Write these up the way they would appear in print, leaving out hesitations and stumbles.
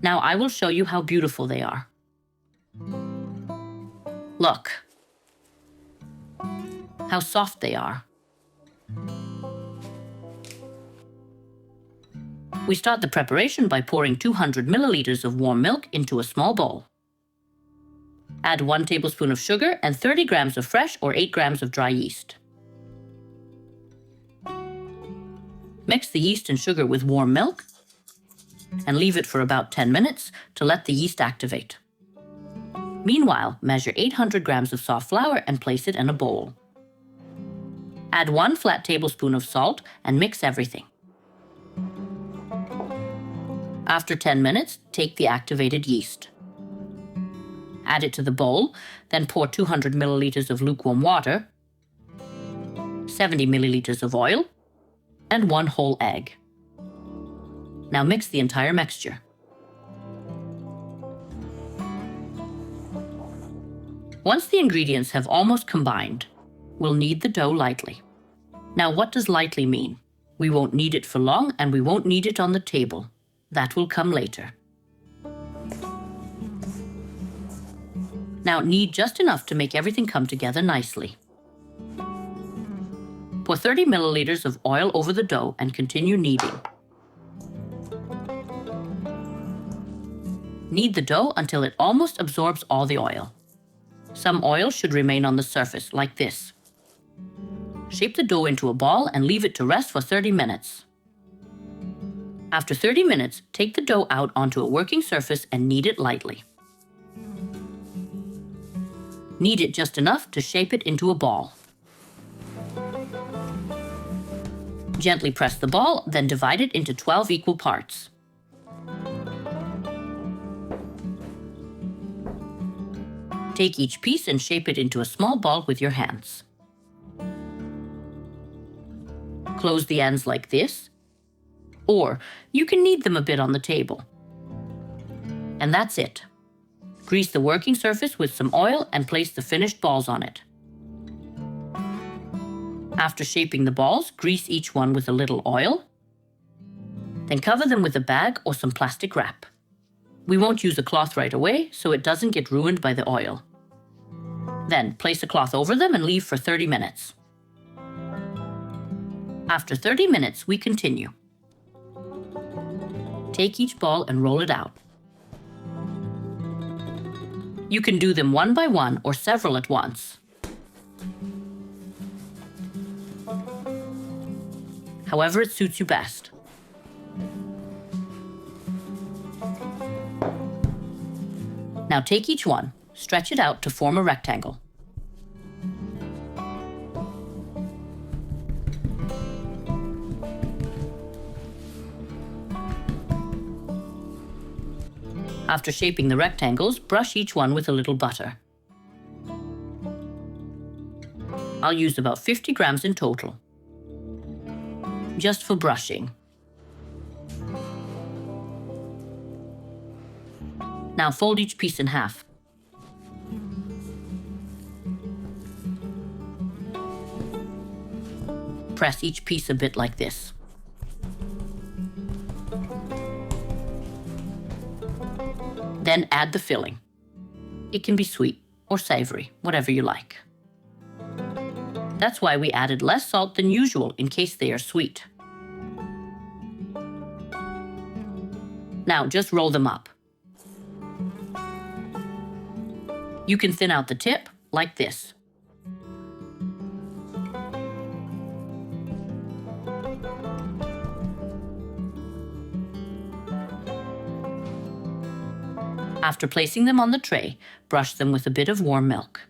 Now I will show you how beautiful they are. Look how soft they are. We start the preparation by pouring 200 milliliters of warm milk into a small bowl. Add 1 tablespoon of sugar and 30 grams of fresh or 8 grams of dry yeast. Mix the yeast and sugar with warm milk and leave it for about 10 minutes to let the yeast activate. Meanwhile, measure 800 grams of soft flour and place it in a bowl. Add 1 flat tablespoon of salt and mix everything. After 10 minutes, take the activated yeast. Add it to the bowl, then pour 200 milliliters of lukewarm water, 70 milliliters of oil, and 1 whole egg. Now mix the entire mixture. Once the ingredients have almost combined, we'll knead the dough lightly. Now what does lightly mean? We won't knead it for long and we won't knead it on the table. That will come later. Now knead just enough to make everything come together nicely. Pour 30 milliliters of oil over the dough and continue kneading. Knead the dough until it almost absorbs all the oil. Some oil should remain on the surface, like this. Shape the dough into a ball and leave it to rest for 30 minutes. After 30 minutes, take the dough out onto a working surface and knead it lightly. Knead it just enough to shape it into a ball. Gently press the ball, then divide it into 12 equal parts. Take each piece and shape it into a small ball with your hands. Close the ends like this, or you can knead them a bit on the table. And that's it. Grease the working surface with some oil and place the finished balls on it. After shaping the balls, grease each one with a little oil. Then cover them with a bag or some plastic wrap. We won't use a cloth right away, so it doesn't get ruined by the oil. Then place a cloth over them and leave for 30 minutes. After 30 minutes, we continue. Take each ball and roll it out. You can do them one by one or several at once. However it suits you best. Now take each one, stretch it out to form a rectangle. After shaping the rectangles, brush each one with a little butter. I'll use about 50 grams in total, just for brushing. Now fold each piece in half. Press each piece a bit like this. Then add the filling. It can be sweet or savory, whatever you like. That's why we added less salt than usual in case they are sweet. Now just roll them up. You can thin out the tip like this. After placing them on the tray, brush them with a bit of warm milk.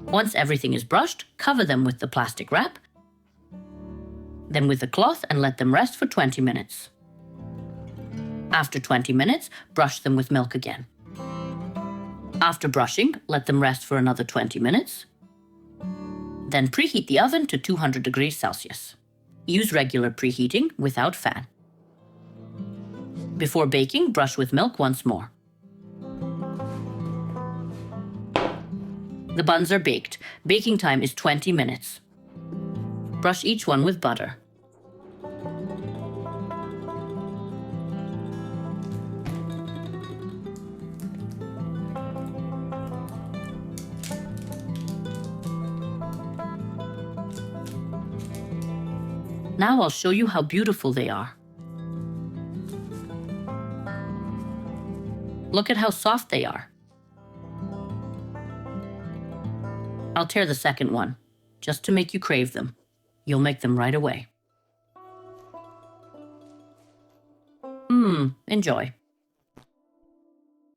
Once everything is brushed, cover them with the plastic wrap, then with a cloth and let them rest for 20 minutes. After 20 minutes, brush them with milk again. After brushing, let them rest for another 20 minutes. Then preheat the oven to 200 degrees Celsius. Use regular preheating without fan. Before baking, brush with milk once more. The buns are baked. Baking time is 20 minutes. Brush each one with butter. Now I'll show you how beautiful they are. Look at how soft they are. I'll tear the second one, just to make you crave them. You'll make them right away. Enjoy.